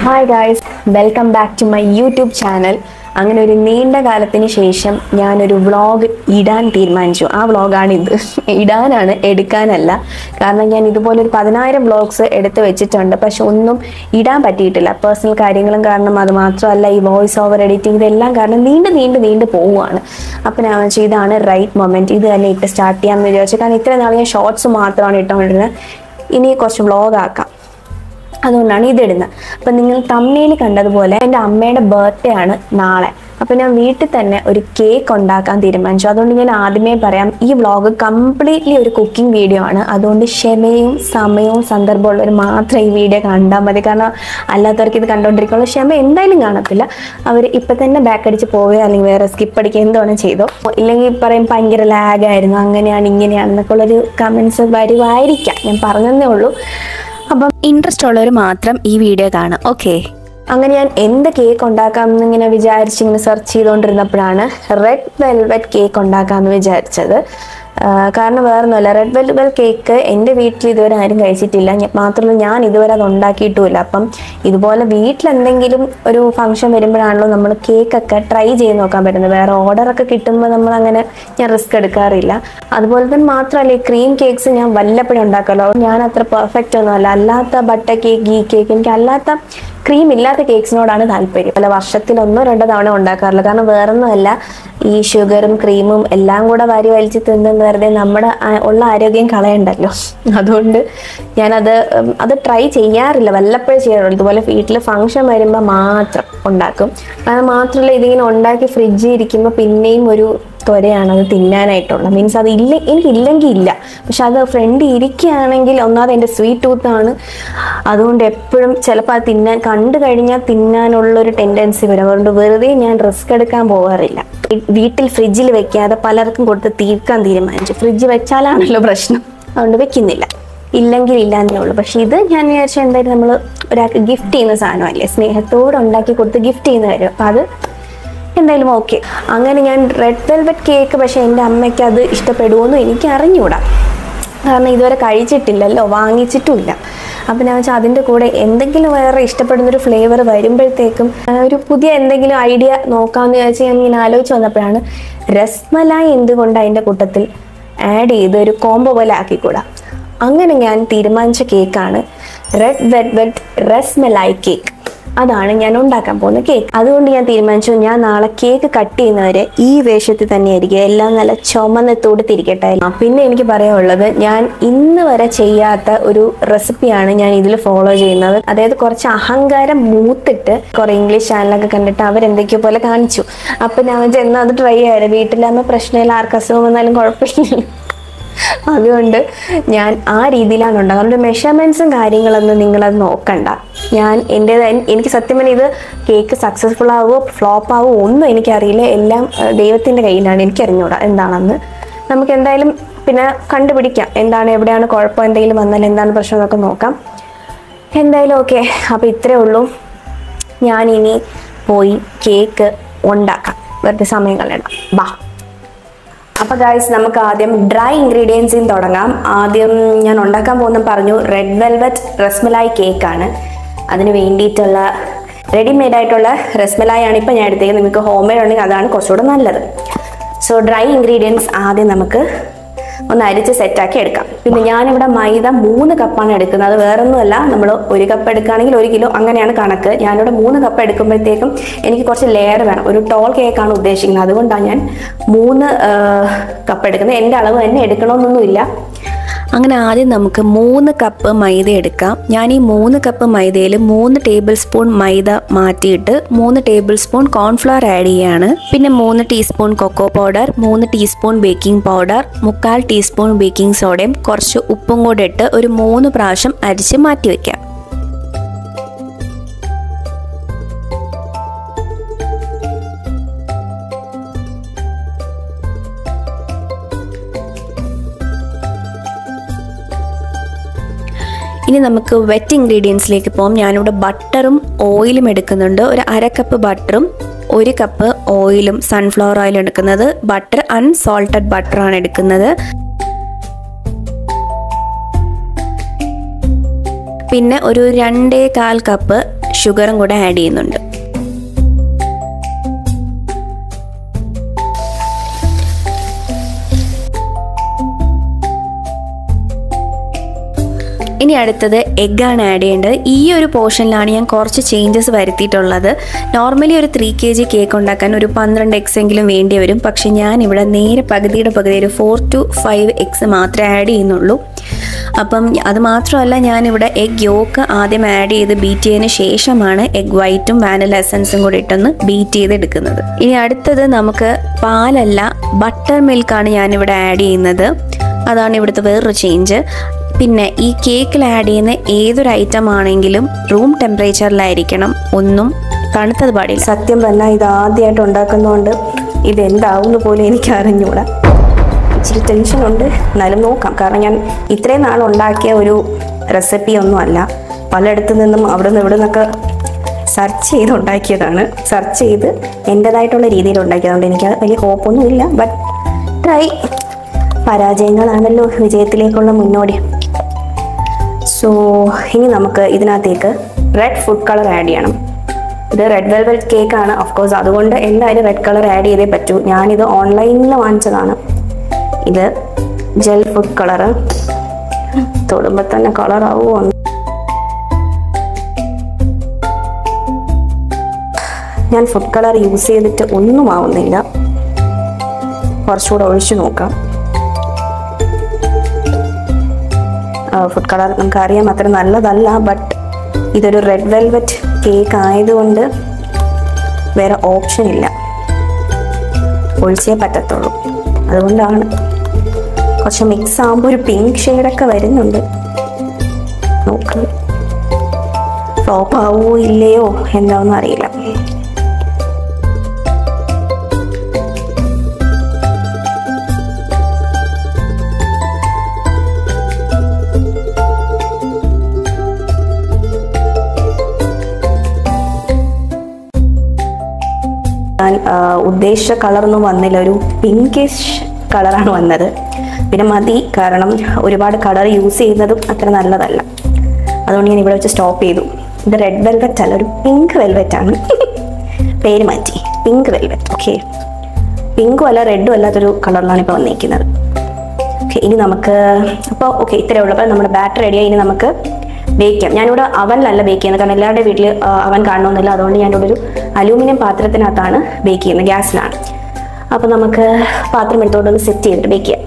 Hi guys, welcome back to my YouTube channel. അങ്ങനെ ഒരു നീണ്ട കാലത്തിന് ശേഷം ഞാൻ ഒരു വ്ളോഗ് ഇടാൻ തീരുമാനിച്ചു. ആ വ്ളോഗാണ് ഇത്. ഇടാനാണ്, എടുക്കാനല്ല. കാരണം ഞാൻ ഇതുപോലെ ഒരു 10,000 വ്ളോഗ്സ് എടുത്ത് വെച്ചിട്ടുണ്ട്. പക്ഷെ ഒന്നും ഇടാൻ പറ്റിയിട്ടില്ല. പേഴ്സണൽ കാര്യങ്ങളും കാരണം, അത് മാത്രമല്ല ഈ വോയിസ് ഓവർ എഡിറ്റിംഗ് ഇതെല്ലാം കാരണം നീണ്ടു പോവുകയാണ്. അപ്പം ഞാൻ വെച്ചാൽ ഇതാണ് റൈറ്റ് മൊമെൻറ്റ്. ഇത് തന്നെ ഇട്ട് സ്റ്റാർട്ട് ചെയ്യാമെന്ന് വിചാരിച്ചു. കാരണം ഇത്ര നാൾ ഞാൻ ഷോർട്സ് മാത്രമാണ് ഇട്ടുകൊണ്ടിരുന്നത്. ഇനി കുറച്ച് വ്ളോഗ് ആക്കാം. അതുകൊണ്ടാണ് ഇതിടുന്നത്. അപ്പം നിങ്ങൾ തമ്മിൽ കണ്ടതുപോലെ എൻ്റെ അമ്മയുടെ ബർത്ത്ഡേ ആണ് നാളെ. അപ്പം ഞാൻ വീട്ടിൽ തന്നെ ഒരു കേക്ക് ഉണ്ടാക്കാൻ തീരുമാനിച്ചു. അതുകൊണ്ട് ഞാൻ ആദ്യമേ പറയാം, ഈ വ്ളോഗ് കംപ്ലീറ്റ്ലി ഒരു കുക്കിംഗ് വീഡിയോ ആണ്. അതുകൊണ്ട് ക്ഷമയും സമയവും സന്ദർഭമുള്ളവർ മാത്രം ഈ വീഡിയോ കണ്ടാൽ മതി. കാരണം അല്ലാത്തവർക്ക് ഇത് കണ്ടുകൊണ്ടിരിക്കുള്ള ക്ഷമ എന്തായാലും കാണത്തില്ല. അവർ ഇപ്പം തന്നെ ബാക്ക് അടിച്ച് പോവുകയോ അല്ലെങ്കിൽ വേറെ സ്കിപ്പ് അടിക്കുക എന്തോണം ചെയ്തോ. ഇല്ലെങ്കിൽ പറയും ഭയങ്കര ലാഗായിരുന്നു, അങ്ങനെയാണ് ഇങ്ങനെയാണെന്നൊക്കെ ഉള്ളൊരു കമൻസ് വരുമായിരിക്കാം. ഞാൻ പറഞ്ഞതേ ഉള്ളൂ. അപ്പം ഇൻട്രസ്റ്റ് ഉള്ളവർ മാത്രം ഈ വീഡിയോ കാണാം. ഓക്കെ, അങ്ങനെ ഞാൻ എന്ത് കേക്ക് ഉണ്ടാക്കാമെന്ന് ഇങ്ങനെ വിചാരിച്ചിങ്ങനെ സെർച്ച് ചെയ്തുകൊണ്ടിരുന്നപ്പോഴാണ് റെഡ് വെൽവെറ്റ് കേക്ക് ഉണ്ടാക്കാമെന്ന് വിചാരിച്ചത്. കാരണം വേറൊന്നുമല്ല, റെഡ് വെൽവെറ്റ് കേക്ക് എൻ്റെ വീട്ടിൽ ഇതുവരെ ആരും കഴിച്ചിട്ടില്ല. മാത്രമല്ല ഞാൻ ഇതുവരെ അത് ഉണ്ടാക്കിയിട്ടുമില്ല. അപ്പം ഇതുപോലെ വീട്ടിലെന്തെങ്കിലും ഒരു ഫംഗ്ഷൻ വരുമ്പോഴാണല്ലോ നമ്മൾ കേക്കൊക്കെ ട്രൈ ചെയ്ത് നോക്കാൻ പറ്റുന്നത്. വേറെ ഓർഡറൊക്കെ കിട്ടുമ്പോൾ നമ്മളങ്ങനെ ഞാൻ റിസ്ക് എടുക്കാറില്ല. അതുപോലെ തന്നെ മാത്രമല്ല, ഈ ക്രീം കേക്ക്സ് ഞാൻ വല്ലപ്പോഴും ഉണ്ടാക്കാമല്ലോ. ഞാൻ അത്ര പെർഫെക്റ്റ് ഒന്നുമല്ല. അല്ലാത്ത ബട്ടർ കേക്ക്, ഗീ കേക്ക്, എനിക്ക് അല്ലാത്ത ക്രീം ഇല്ലാത്ത കേക്ക്സിനോടാണ് താല്പര്യം. പല വർഷത്തിൽ 1-2 തവണ ഉണ്ടാക്കാറില്ല. കാരണം വേറൊന്നുമല്ല, ഈ ഷുഗറും ക്രീമും എല്ലാം കൂടെ വാരി വലിച്ച് തിന്നുന്ന വെറുതെ നമ്മുടെ ഉള്ള ആരോഗ്യം കളയണ്ടല്ലോ. അതുകൊണ്ട് ഞാനത് ട്രൈ ചെയ്യാറില്ല, വല്ലപ്പോഴും ചെയ്യാറുള്ളൂ. ഇതുപോലെ വീട്ടിൽ ഫംഗ്ഷൻ വരുമ്പോൾ മാത്രം ഉണ്ടാക്കും. അത് മാത്രമല്ല, ഇതിങ്ങനെ ഉണ്ടാക്കി ഫ്രിഡ്ജിൽ ഇരിക്കുമ്പോൾ പിന്നെയും ഒരു ത്വരയാണ് അത് തിന്നാനായിട്ടുള്ള. മീൻസ് അത് എനിക്കില്ലെങ്കിൽ ഇല്ല. പക്ഷെ അത് ഫ്രണ്ട് ഇരിക്കുകയാണെങ്കിൽ ഒന്നാമത് എൻ്റെ സ്വീറ്റ് ടൂത്താണ്. അതുകൊണ്ട് എപ്പോഴും ചിലപ്പോൾ അത് കണ്ടു കഴിഞ്ഞാൽ തിന്നാനുള്ളൊരു ടെൻഡൻസി വരും. അതുകൊണ്ട് വെറുതെ ഞാൻ റിസ്ക് എടുക്കാൻ പോകാറില്ല. വീട്ടിൽ ഫ്രിഡ്ജിൽ വെക്കാതെ പലർക്കും കൊടുത്ത് തീർക്കാൻ തീരുമാനിച്ചു. ഫ്രിഡ്ജ് വെച്ചാലാണല്ലോ പ്രശ്നം, അതുകൊണ്ട് വെക്കുന്നില്ല. ഇല്ലെങ്കിൽ ഇല്ലാന്നേ ഉള്ളൂ. പക്ഷെ ഇത് ഞാൻ വിചാരിച്ചാൽ എന്തായാലും നമ്മൾ ഒരാൾക്ക് ഗിഫ്റ്റ് ചെയ്യുന്ന സാധനമല്ലേ, സ്നേഹത്തോടെ ഉണ്ടാക്കി കൊടുത്ത് ഗിഫ്റ്റ് ചെയ്യുന്ന കാര്യം. അപ്പം അത് എന്തായാലും ഓക്കെ. അങ്ങനെ ഞാൻ റെഡ് വെൽവെറ്റ് കേക്ക്, പക്ഷേ എൻ്റെ അമ്മയ്ക്ക് അത് ഇഷ്ടപ്പെടുമോയെന്നും എനിക്ക് അറിഞ്ഞുകൂടാ. കാരണം ഇതുവരെ കഴിച്ചിട്ടില്ലല്ലോ, വാങ്ങിച്ചിട്ടുമില്ല. അപ്പം ഞാൻ വെച്ചാൽ അതിൻ്റെ കൂടെ എന്തെങ്കിലും വേറെ ഇഷ്ടപ്പെടുന്നൊരു ഫ്ലേവർ വരുമ്പോഴത്തേക്കും ഒരു പുതിയ എന്തെങ്കിലും ഐഡിയ നോക്കാമെന്ന് വിചാരിച്ച് ഞാൻ ഇങ്ങനെ ആലോചിച്ച് വന്നപ്പോഴാണ് രസ്മലായി എന്തുകൊണ്ട് അതിൻ്റെ കൂട്ടത്തിൽ ആഡ് ചെയ്ത് ഒരു കോംബോ പോലെ ആക്കിക്കൂടാ. അങ്ങനെ ഞാൻ തീരുമാനിച്ച കേക്കാണ് റെഡ് വെൽവെറ്റ് റസ്മലായി കേക്ക്. അതാണ് ഞാൻ ഉണ്ടാക്കാൻ പോകുന്ന കേക്ക്. അതുകൊണ്ട് ഞാൻ തീരുമാനിച്ചു, ഞാൻ നാളെ കേക്ക് കട്ട് ചെയ്യുന്നവരെ ഈ വേഷത്തിൽ തന്നെയായിരിക്കും, എല്ലാം നല്ല ചുമന്ന് തൊടുത്തിരിക്കട്ടെ. പിന്നെ എനിക്ക് പറയാനുള്ളത്, ഞാൻ ഇന്ന് വരെ ചെയ്യാത്ത ഒരു റെസിപ്പിയാണ് ഞാൻ ഇതിൽ ഫോളോ ചെയ്യുന്നത്. അതായത് കുറച്ച് അഹങ്കാരം മൂത്തിട്ട് കുറെ ഇംഗ്ലീഷ് ചാനലൊക്കെ കണ്ടിട്ട് അവരെന്തൊക്കെയോ പോലെ കാണിച്ചു. അപ്പം ഞാൻ വെച്ചാൽ എന്നാൽ അത് ട്രൈ ചെയ്യാറ്. വീട്ടിലാകുമ്പോൾ പ്രശ്നമില്ല, ആർക്ക് അസുഖം വന്നാലും കുഴപ്പമില്ല. അതുകൊണ്ട് ഞാൻ ആ രീതിയിലാണ് ഉണ്ടാകുന്നത്. അതുകൊണ്ട് മെഷർമെൻറ്റ്സും കാര്യങ്ങളൊന്നും നിങ്ങളത് നോക്കണ്ട. എനിക്ക് സത്യം പറഞ്ഞാൽ ഇത് കേക്ക് സക്സസ്ഫുൾ ആവുമോ ഫ്ലോപ്പ് ആവുമോ ഒന്നും എനിക്കറിയില്ല. എല്ലാം ദൈവത്തിൻ്റെ കയ്യിലാണ്. എനിക്കറിഞ്ഞൂടാ എന്താണെന്ന്. നമുക്ക് എന്തായാലും പിന്നെ കണ്ടുപിടിക്കാം എന്താണ്, എവിടെയാണ് കുഴപ്പം, എന്തെങ്കിലും വന്നാൽ എന്താണ് പ്രശ്നം എന്നൊക്കെ നോക്കാം. എന്തായാലും ഓക്കെ. അപ്പോൾ ഇത്രയേ ഉള്ളൂ. ഞാനിനി പോയി കേക്ക് ഉണ്ടാക്കാം, വെറുതെ സമയം കളയണം. ബാ. അപ്പോൾ ഗൈസ്, നമുക്ക് ആദ്യം ഡ്രൈ ഇൻഗ്രീഡിയൻസിൽ തുടങ്ങാം. ആദ്യം ഞാൻ ഉണ്ടാക്കാൻ പോകുന്ന പറഞ്ഞു റെഡ് വെൽവെറ്റ് റസ്മലായി കേക്കാണ്. അതിന് വേണ്ടിയിട്ടുള്ള റെഡിമെയ്ഡായിട്ടുള്ള റസ്മലായി ആണ് ഇപ്പോൾ ഞാൻ എടുത്തേക്കുന്നത്. നിങ്ങൾക്ക് ഹോം മെയ്ഡ് ഉണ്ടെങ്കിൽ അതാണ് കുറച്ചുകൂടെ നല്ലത്. സോ ഡ്രൈ ഇൻഗ്രീഡിയൻസ് ആദ്യം നമുക്ക് ഒന്ന് അരിച്ച് സെറ്റാക്കി എടുക്കാം. പിന്നെ ഞാനിവിടെ മൈദ 3 കപ്പാണ് എടുക്കുന്നത്. അത് വേറൊന്നുമല്ല, നമ്മൾ 1 കപ്പ് എടുക്കുകയാണെങ്കിൽ 1 കിലോ അങ്ങനെയാണ് കണക്ക്. ഞാനിവിടെ 3 കപ്പ് എടുക്കുമ്പോഴത്തേക്കും എനിക്ക് കുറച്ച് ലെയർ വേണം. ഒരു ടോൾ കേക്കാണ് ഉദ്ദേശിക്കുന്നത്. അതുകൊണ്ടാണ് ഞാൻ 3 കപ്പ് എടുക്കുന്നത്. എൻ്റെ അളവ് തന്നെ എടുക്കണമെന്നൊന്നുമില്ല. അങ്ങനെ ആദ്യം നമുക്ക് 3 കപ്പ് മൈദ എടുക്കാം. ഞാൻ ഈ 3 കപ്പ് മൈദയിൽ 3 ടേബിൾ സ്പൂൺ മൈദ മാറ്റിയിട്ട് 3 ടേബിൾ സ്പൂൺ കോൺഫ്ലവർ ആഡ് ചെയ്യാണ്. പിന്നെ 3 teaspoon cocoa powder, 3 teaspoon baking powder, 3/4 teaspoon baking സോഡയും കുറച്ച് ഉപ്പും കൂടെ ഇട്ട് ഒരു 3 പ്രാവശ്യം അരിച്ച് മാറ്റി വയ്ക്കാം. ഇനി നമുക്ക് വെറ്റ് ഇൻഗ്രീഡിയൻസിലേക്ക് പോകാം. ഞാനിവിടെ ബട്ടറും ഓയിലും എടുക്കുന്നുണ്ട്. ഒരു 1/2 കപ്പ് ബട്ടറും 1 കപ്പ് ഓയിലും സൺഫ്ലവർ ഓയിലും എടുക്കുന്നത്. ബട്ടർ അൺസോൾട്ടഡ് ബട്ടറാണ് എടുക്കുന്നത്. പിന്നെ ഒരു 2.25 കപ്പ് ഷുഗറും കൂടെ ആഡ് ചെയ്യുന്നുണ്ട്. ഇനി അടുത്തത് എഗ്ഗാണ് ആഡ് ചെയ്യേണ്ടത്. ഈ ഒരു പോർഷനിലാണ് ഞാൻ കുറച്ച് ചേഞ്ചസ് വരുത്തിയിട്ടുള്ളത്. നോർമലി ഒരു 3 kg കേക്ക് ഉണ്ടാക്കാൻ ഒരു 12 എഗ്സ് എങ്കിലും വേണ്ടി വരും. പക്ഷെ ഞാനിവിടെ നേരെ പകുതിയുടെ പകുതി ഒരു 4 to 5 എഗ്സ് മാത്രമേ ആഡ് ചെയ്യുന്നുള്ളൂ. അപ്പം അത് മാത്രമല്ല, ഞാനിവിടെ എഗ് യോക്ക് ആദ്യം ആഡ് ചെയ്ത് ബീറ്റ് ചെയ്തതിന് ശേഷമാണ് എഗ് വൈറ്റും വാനില എസൻസും കൂടി ഇട്ടൊന്ന് ബീറ്റ് ചെയ്തെടുക്കുന്നത്. ഇനി അടുത്തത് നമുക്ക് പാലല്ല ബട്ടർ മിൽക്കാണ് ഞാനിവിടെ ആഡ് ചെയ്യുന്നത്. അതാണ് ഇവിടുത്തെ വേറൊരു ചേഞ്ച്. പിന്നെ ഈ കേക്കിൽ ആഡ് ചെയ്യുന്ന ഏതൊരു ഐറ്റം ആണെങ്കിലും റൂം ടെമ്പറേച്ചറിലായിരിക്കണം, ഒന്നും തണുത്തത് പാടില്ല. സത്യം പറഞ്ഞാൽ ഇത് ആദ്യമായിട്ട് ഉണ്ടാക്കുന്നതുകൊണ്ട് ഇതെന്താവുന്ന പോലും എനിക്ക് അറിഞ്ഞൂടാ. ഇച്ചിരി ടെൻഷനുണ്ട്, എന്നാലും നോക്കാം. കാരണം ഞാൻ ഇത്രയും നാൾ ഉണ്ടാക്കിയ ഒരു റെസിപ്പി ഒന്നും അല്ല, പലയിടത്തു നിന്നും അവിടെ നിന്ന് ഇവിടെ നിന്നൊക്കെ സെർച്ച് ചെയ്ത് ഉണ്ടാക്കിയതാണ്. സെർച്ച് ചെയ്ത് എൻ്റേതായിട്ടുള്ള രീതിയിൽ ഉണ്ടാക്കിയതുകൊണ്ട് എനിക്ക് വലിയ ഹോപ്പൊന്നും ഇല്ല. But try. പരാജയങ്ങളാണല്ലോ വിജയത്തിലേക്കുള്ള മുന്നോടി. സോ ഇനി നമുക്ക് ഇതിനകത്തേക്ക് റെഡ് ഫുഡ് കളർ ആഡ് ചെയ്യണം. ഇത് റെഡ് വെൽവെറ്റ് കേക്കാണ്, ഓഫ്കോഴ്സ്. അതുകൊണ്ട് എന്തായാലും റെഡ് കളർ ആഡ് ചെയ്തേ പറ്റൂ. ഞാനിത് ഓൺലൈനിൽ വാങ്ങിച്ചതാണ്. ഇത് ജെൽ ഫുഡ് കളർ. തൊടുമ്പോൾ തന്നെ കളറാവുമോ? ഞാൻ ഫുഡ് കളർ യൂസ് ചെയ്തിട്ട് ഒന്നും ആവുന്നില്ല. കുറച്ചുകൂടെ ഒഴിച്ചു നോക്കാം. ഫുഡ് കളർ നമുക്കറിയാം അത്ര നല്ലതല്ല. ബട്ട് ഇതൊരു റെഡ് വെൽവെറ്റ് കേക്ക് ആയതുകൊണ്ട് വേറെ ഓപ്ഷൻ ഇല്ല, ഒഴിച്ചേ പറ്റത്തുള്ളൂ. അതുകൊണ്ടാണ്. കുറച്ച് മിക്സ് ആകുമ്പോൾ ഒരു പിങ്ക് ഷെയ്ഡൊക്കെ വരുന്നുണ്ട്. നോക്കാം ഫ്ലോപ്പ് ആവുമോ ഇല്ലയോ എന്താണെന്ന് അറിയില്ല. ഞാൻ ഉദ്ദേശിച്ച കളറൊന്നും വന്നില്ല, ഒരു പിങ്കിഷ് കളറാണ് വന്നത്. പിന്നെ മതി, കാരണം ഒരുപാട് കളർ യൂസ് ചെയ്യുന്നതും അത്ര നല്ലതല്ല. അതുകൊണ്ട് ഞാൻ ഇവിടെ വെച്ച് സ്റ്റോപ്പ് ചെയ്തു. ഇത് റെഡ് വെൽവെറ്റ് അല്ല, ഒരു പിങ്ക് വെൽവെറ്റ് ആണ്. പേര് മാറ്റി, പിങ്ക് വെൽവെറ്റ്. ഓക്കെ, പിങ്കും അല്ല റെഡും അല്ലാത്തൊരു കളറിലാണ് ഇപ്പോൾ വന്നിരിക്കുന്നത്. ഓക്കെ, ഇനി നമുക്ക് അപ്പോൾ ഇത്രയേ ഉള്ളൂ. അപ്പോൾ നമ്മുടെ ബാറ്റർ റെഡിയായി. ഇനി നമുക്ക് ബേക്ക് ചെയ്യാം. ഞാനിവിടെ അവനിലല്ല ബേക്ക് ചെയ്യുന്നത്, കാരണം എല്ലാവരുടെ വീട്ടിൽ അവൻ കാണണമെന്നില്ല. അതുകൊണ്ട് ഞാനിവിടെ ഒരു അലൂമിനിയം പാത്രത്തിനകത്താണ് ബേക്ക് ചെയ്യുന്നത്, ഗ്യാസിലാണ്. അപ്പോൾ നമുക്ക് പാത്രം എടുത്തോണ്ടൊന്ന് സെറ്റ് ചെയ്തിട്ട് ബേക്ക് ചെയ്യാം.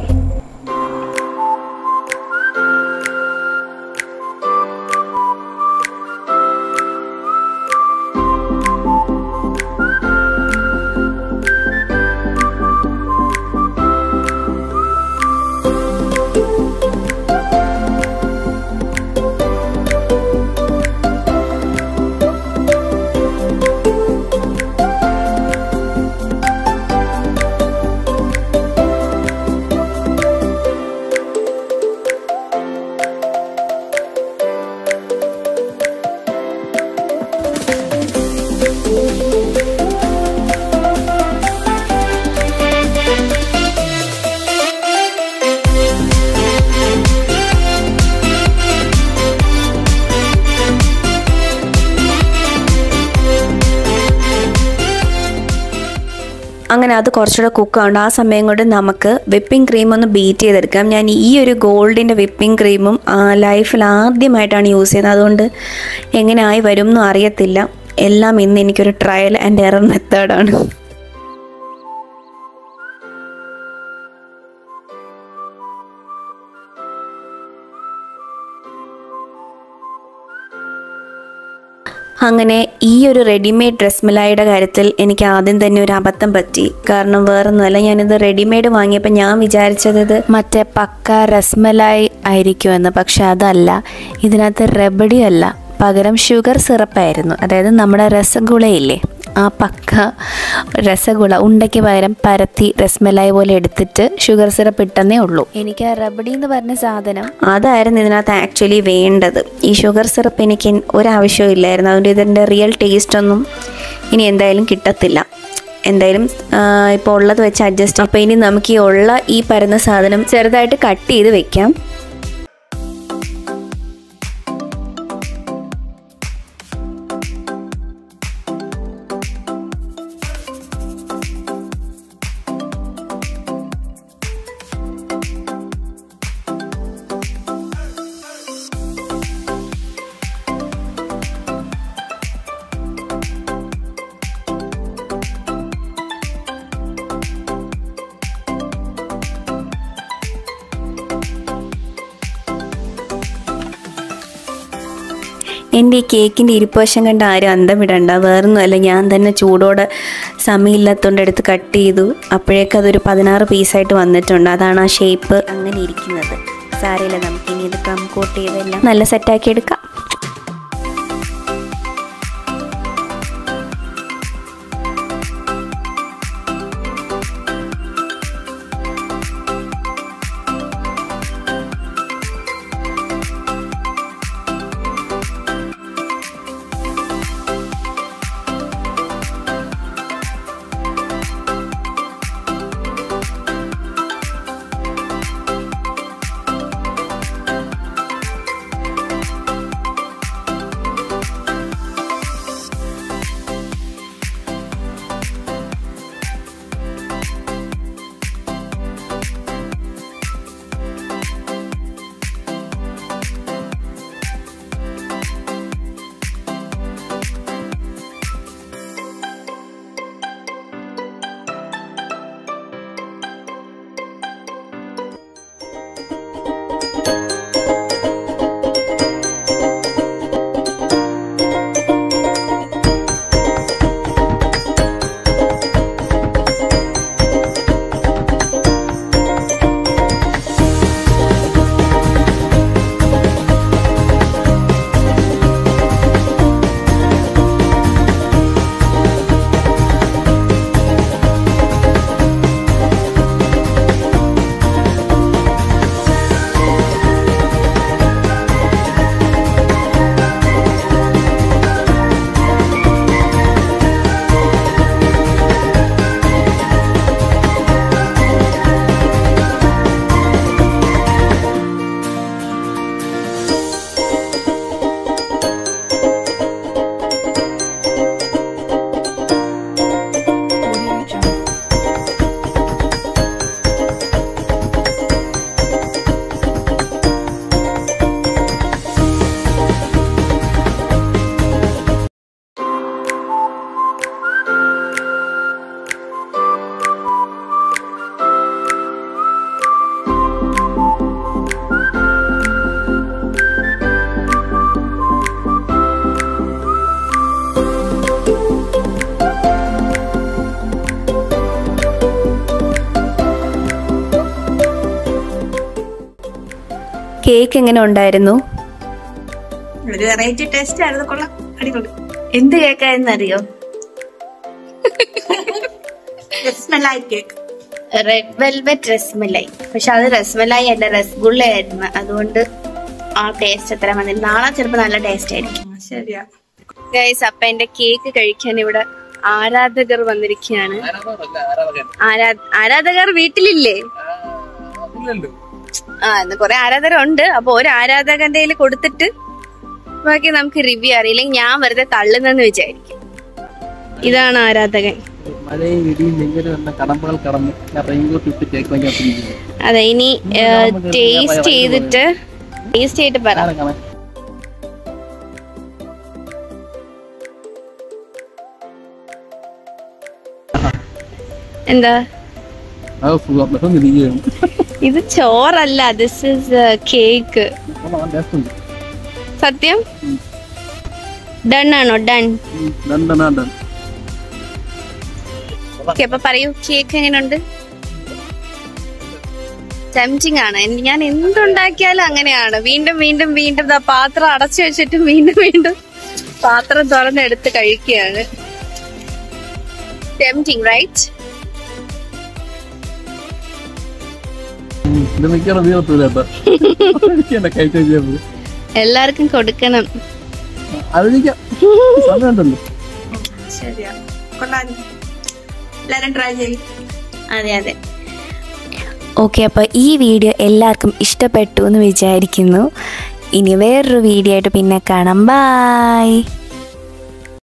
അങ്ങനെ അത് കുറച്ചുകൂടെ കുക്കാവുണ്ട്. ആ സമയം കൊണ്ട് നമുക്ക് വിപ്പിംഗ് ക്രീം ഒന്ന് ബീറ്റ് ചെയ്തെടുക്കാം. ഞാൻ ഈ ഒരു ഗോൾഡിൻ്റെ വിപ്പിംഗ് ക്രീമും ലൈഫിൽ ആദ്യമായിട്ടാണ് യൂസ് ചെയ്യുന്നത്. അതുകൊണ്ട് എങ്ങനെയായി വരും എന്നും അറിയത്തില്ല. എല്ലാം ഇന്ന് എനിക്കൊരു ട്രയൽ ആൻഡ് എറർ മെത്തേഡാണ്. അങ്ങനെ ഈ ഒരു റെഡിമെയ്ഡ് റസ്മലായിയുടെ കാര്യത്തിൽ എനിക്ക് ആദ്യം തന്നെ ഒരു അബദ്ധം പറ്റി. കാരണം വേറൊന്നുമല്ല, ഞാനിത് റെഡിമെയ്ഡ് വാങ്ങിയപ്പോൾ ഞാൻ വിചാരിച്ചത് മറ്റേ പക്ക റസ്മലായി ആയിരിക്കുമെന്ന്. പക്ഷെ അതല്ല, ഇതിനകത്ത് റബഡി അല്ല, പകരം ഷുഗർ സിറപ്പായിരുന്നു. അതായത് നമ്മുടെ രസഗുളയില്ലേ, ആ പക്ക രസഗുള ഉണ്ടയ്ക്ക് പകരം പരത്തി റസ്മലായി പോലെ എടുത്തിട്ട് ഷുഗർ സിറപ്പ് ഇട്ടെന്നേ ഉള്ളൂ. എനിക്ക് ആ റബഡി എന്ന് പറഞ്ഞ സാധനം അതായിരുന്നു ഇതിനകത്ത് ആക്ച്വലി വേണ്ടത്. ഈ ഷുഗർ സിറപ്പ് എനിക്ക് ഒരാവശ്യവും ഇല്ലായിരുന്നു. അതുകൊണ്ട് ഇതിൻ്റെ റിയൽ ടേസ്റ്റ് ഒന്നും ഇനി എന്തായാലും കിട്ടത്തില്ല. എന്തായാലും ഇപ്പോൾ ഉള്ളത് വെച്ച് അഡ്ജസ്റ്റ്. അപ്പോൾ ഇനി നമുക്ക് ഈ പരന്ന സാധനം ചെറുതായിട്ട് കട്ട് ചെയ്ത് വെക്കാം. എൻ്റെ ഈ കേക്കിൻ്റെ ഇരിപ്പുവശം കണ്ട് ആരും അന്തം വിടണ്ട. വേറൊന്നുമല്ല, ഞാൻ തന്നെ ചൂടോടെ സമയമില്ലാത്തതുകൊണ്ട് എടുത്ത് കട്ട് ചെയ്തു. അപ്പോഴേക്കും അതൊരു 16 പീസായിട്ട് വന്നിട്ടുണ്ട്. അതാണ് ആ ഷേപ്പ് അങ്ങനെ ഇരിക്കുന്നത്. സാരമില്ല, നമുക്കിനി ഇത് കം കോട്ട് ചെയ്തെല്ലാം നല്ല സെറ്റാക്കി എടുക്കാം. കേക്ക് എങ്ങനെ ഉണ്ടായിരുന്നു? ഒരു വെറൈറ്റി ടേസ്റ്റ് ആയിരുന്നു. കൊള്ളാം, അടിപൊളി. എന്ത് കേക്കായെന്ന് അറിയോ? Rasmalai cake, red velvet rasmalai. പക്ഷെ അത് രസ്മലായി അല്ല, രസഗുള്ള ആയിരുന്നു. അതുകൊണ്ട് ആ ടേസ്റ്റ് അത്ര വന്നില്ല. നാളെ ചിലപ്പോ നല്ല ടേസ്റ്റ് ആയിരിക്കും. ശരിയാ ഗൈസ്, അപ്പൊ എന്റെ കേക്ക് കഴിക്കാൻ ഇവിടെ ആരാധകർ വന്നിരിക്കുകയാണ്. ആരാധകർ വീട്ടിലില്ലേ? ഇന്ന് കുറെ ആരാധകരുണ്ട്. അപ്പൊ ഒരു ആരാധകന്റെ കയ്യിൽ കൊടുത്തിട്ട് ബാക്കി നമുക്ക് റിവ്യൂ അറിയില്ലെങ്കിൽ ഞാൻ വെറുതെ തള്ളുന്നെന്ന് വിചാരിക്കും. ഇതാണ് ആരാധകൻ. അതെ, ഇനി ടേസ്റ്റ് ചെയ്തിട്ട് പറ. എന്താ? ഇത് ചോറല്ല, ദിസ് ഇസ് കേക്ക്. സത്യം? ഡൺ ആണോ? ഡൺ. അപ്പൊ പറയൂ, കേക്ക് എങ്ങനെയുണ്ട്? ടെംപ്റ്റിംഗ് ആണ്. ഞാൻ എന്തുണ്ടാക്കിയാലും അങ്ങനെയാണ്. വീണ്ടും വീണ്ടും വീണ്ടും പാത്രം അടച്ചു വെച്ചിട്ട് വീണ്ടും വീണ്ടും പാത്രം തുറന്നെടുത്ത് കഴിക്കുകയാണ്. Tempting, right? എല്ലാവർക്കും കൊടുക്കണം. ശരിയാ, എല്ലാരും ട്രൈ ചെയ്യും. അതെ അതെ. ഓക്കെ, അപ്പോൾ ഈ വീഡിയോ എല്ലാവർക്കും ഇഷ്ടപ്പെട്ടു എന്ന് വിചാരിക്കുന്നു. ഇനി വേറൊരു വീഡിയോ ആയിട്ട് പിന്നെ കാണാം. ബൈ.